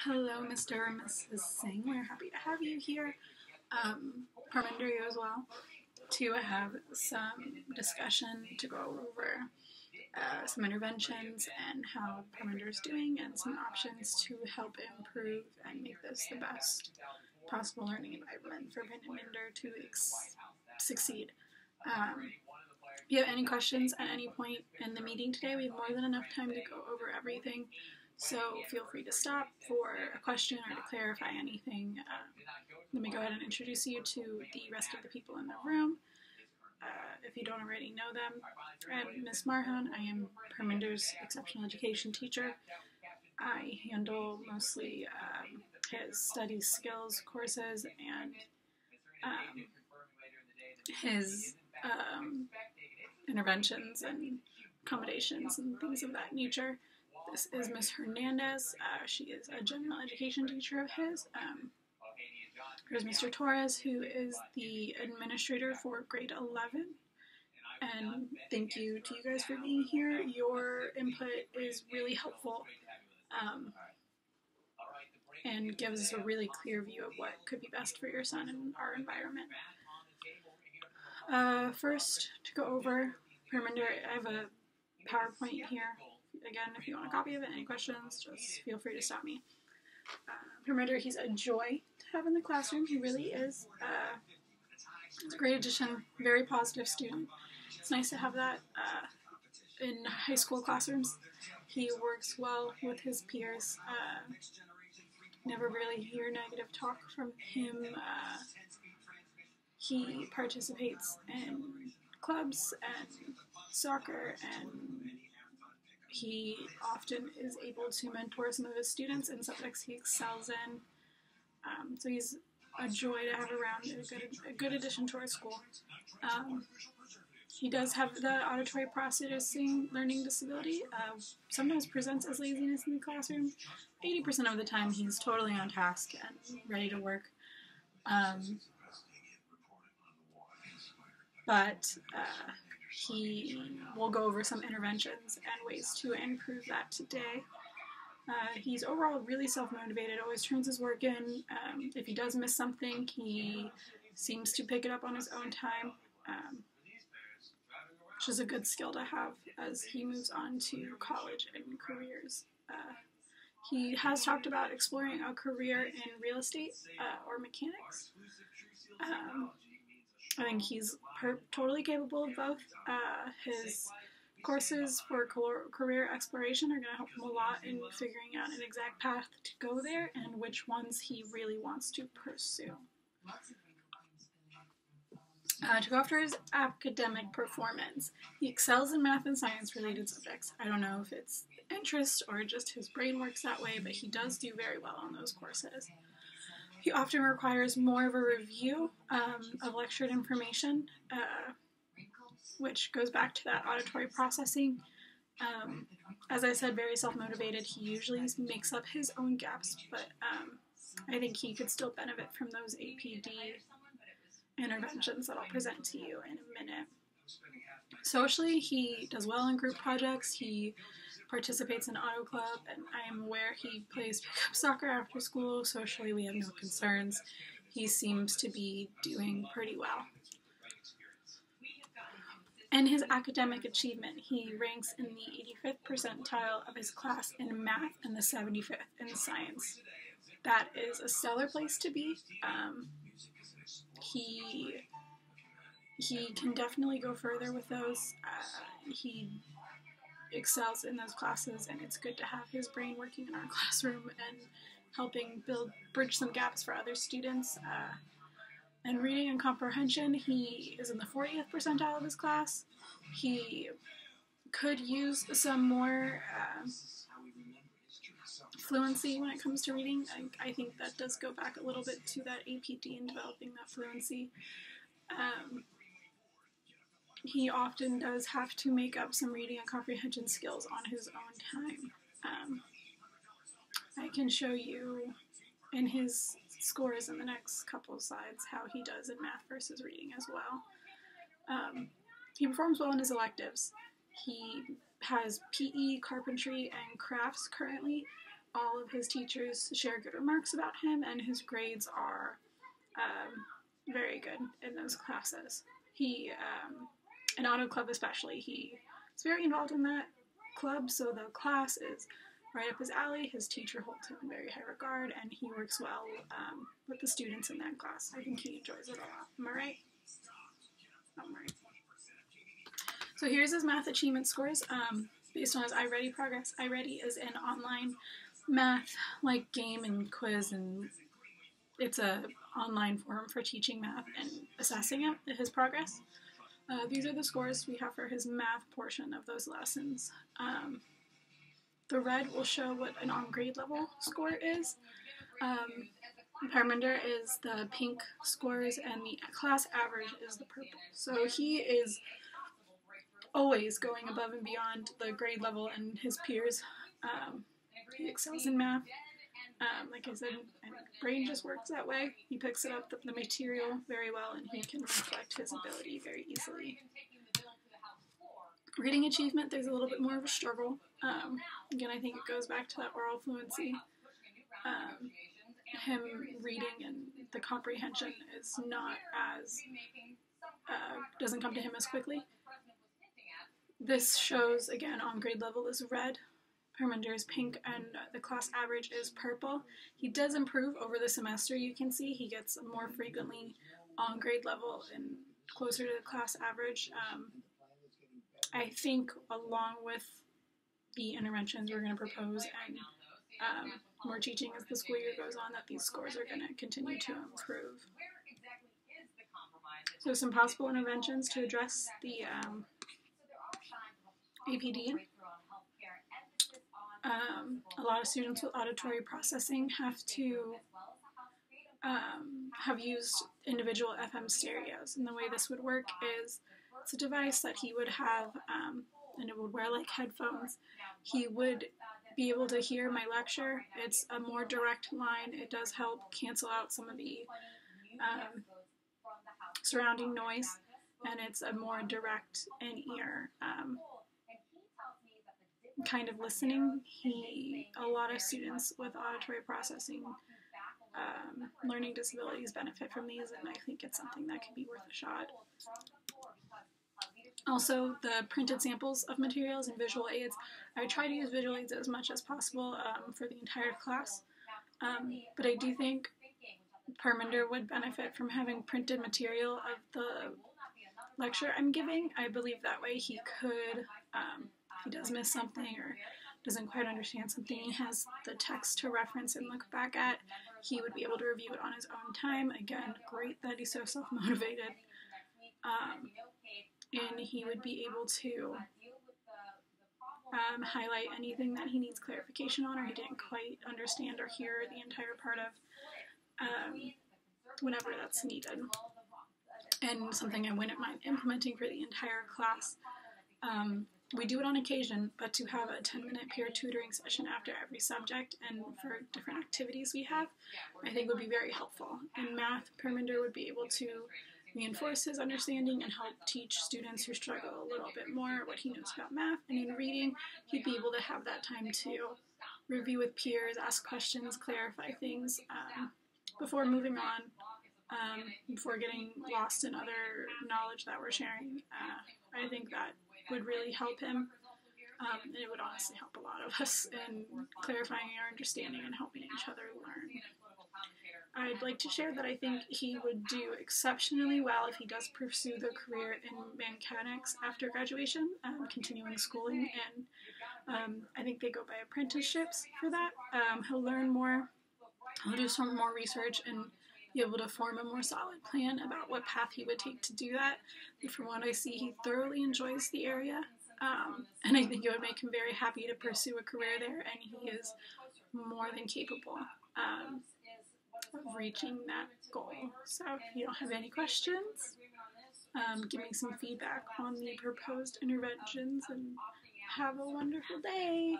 Hello, Mr. and Mrs. Singh. We're happy to have you here. Parminder, you as well, to have some discussion to go over some interventions and how Parminder is doing and some options to help improve and make this the best possible learning environment for Parminder to succeed. If you have any questions at any point in the meeting today, we have more than enough time to go over everything. So feel free to stop for a question or to clarify anything. Let me go ahead and introduce you to the rest of the people in the room. If you don't already know them, I'm Ms. Marhan. I am Parminder's exceptional education teacher. I handle mostly his study skills courses and his interventions and accommodations and things of that nature. This is Ms. Hernandez. She is a general education teacher of his. Here's Mr. Torres, who is the administrator for grade 11. And thank you to you guys for being here. Your input is really helpful and gives us a really clear view of what could be best for your son in our environment. First, to go over Parminder, I have a PowerPoint here. Again, if you want a copy of it, any questions, just feel free to stop me. Parminder, he's a joy to have in the classroom. He really is. He's a great addition, very positive student. It's nice to have that in high school classrooms. He works well with his peers. Never really hear negative talk from him. He participates in clubs and soccer, and he often is able to mentor some of his students in subjects he excels in. So he's a joy to have around, a good addition to our school. He does have the auditory processing learning disability. Sometimes presents as laziness in the classroom. 80% of the time he's totally on task and ready to work. But he will go over some interventions and ways to improve that today. He's overall really self-motivated, always turns his work in. If he does miss something, he seems to pick it up on his own time, which is a good skill to have as he moves on to college and careers. He has talked about exploring a career in real estate or mechanics. I think he's totally capable of both. His courses for career exploration are going to help him a lot in figuring out an exact path to go there and which ones he really wants to pursue. To go after his academic performance, he excels in math and science related subjects. I don't know if it's interest or just his brain works that way, but he does do very well on those courses. He often requires more of a review of lectured information, which goes back to that auditory processing. As I said, very self-motivated. He usually makes up his own gaps, but I think he could still benefit from those APD interventions that I'll present to you in a minute. Socially, he does well in group projects. He participates in auto club, and I am aware he plays pickup soccer after school. Socially, we have no concerns. He seems to be doing pretty well. In his academic achievement, he ranks in the 85th percentile of his class in math and the 75th in science. That is a stellar place to be. He can definitely go further with those. He excels in those classes, and it's good to have his brain working in our classroom and helping bridge some gaps for other students. And reading and comprehension, he is in the 40th percentile of his class. He could use some more fluency when it comes to reading. I think that does go back a little bit to that APD and developing that fluency. He often does have to make up some reading and comprehension skills on his own time. I can show you in his scores in the next couple of slides how he does in math versus reading as well. He performs well in his electives. He has PE, carpentry, and crafts currently, all of his teachers share good remarks about him, and his grades are very good in those classes. He, in Auto Club especially, he is very involved in that club, so the class is right up his alley. His teacher holds him in very high regard, and he works well with the students in that class. I think he enjoys it a lot. Am I right? I'm right. So here's his math achievement scores based on his iReady progress. iReady is an online math like game and quiz, and it's a online forum for teaching math and assessing his progress. These are the scores we have for his math portion of those lessons. The red will show what an on-grade level score is. Parminder is the pink scores, and the class average is the purple. So he is always going above and beyond the grade level and his peers. He excels in math. Like I said, and brain just works that way. He picks it up, the material, very well, and he can reflect his ability very easily. Reading achievement, there's a little bit more of a struggle. Again, I think it goes back to that oral fluency. Him reading and the comprehension is not as, doesn't come to him as quickly. This shows, again, on grade level is red. Parminder is pink, and the class average is purple. He does improve over the semester, you can see. He gets more frequently on grade level and closer to the class average. I think along with the interventions we're going to propose and more teaching as the school year goes on, that these scores are going to continue to improve. So some possible interventions to address the APD. A lot of students with auditory processing have to have used individual FM stereos, and the way this would work is it's a device that he would have, and it would wear like headphones. He would be able to hear my lecture. It's a more direct line. It does help cancel out some of the surrounding noise, and it's a more direct in-ear kind of listening. A lot of students with auditory processing learning disabilities benefit from these, and I think it's something that could be worth a shot. Also, the printed samples of materials and visual aids. I try to use visual aids as much as possible for the entire class, but I do think Parminder would benefit from having printed material of the lecture I'm giving. I believe that way he could, if he does miss something or doesn't quite understand something, he has the text to reference and look back at. He would be able to review it on his own time. Again, great that he's so self-motivated. And he would be able to highlight anything that he needs clarification on or he didn't quite understand or hear the entire part of whenever that's needed. And something I wouldn't mind implementing for the entire class. We do it on occasion, but to have a 10-minute peer tutoring session after every subject and for different activities we have, I think would be very helpful. In math, Parminder would be able to reinforce his understanding and help teach students who struggle a little bit more what he knows about math. And in reading, he'd be able to have that time to review with peers, ask questions, clarify things before moving on, before getting lost in other knowledge that we're sharing. I think that would really help him. And it would honestly help a lot of us in clarifying our understanding and helping each other learn. I'd like to share that I think he would do exceptionally well if he does pursue the career in mechanics after graduation, continuing schooling, and I think they go by apprenticeships for that. He'll learn more, he'll do some more research, and be able to form a more solid plan about what path he would take to do that. But from what I see, he thoroughly enjoys the area, and I think it would make him very happy to pursue a career there, and he is more than capable of reaching that goal. So if you don't have any questions, give me some feedback on the proposed interventions, and have a wonderful day.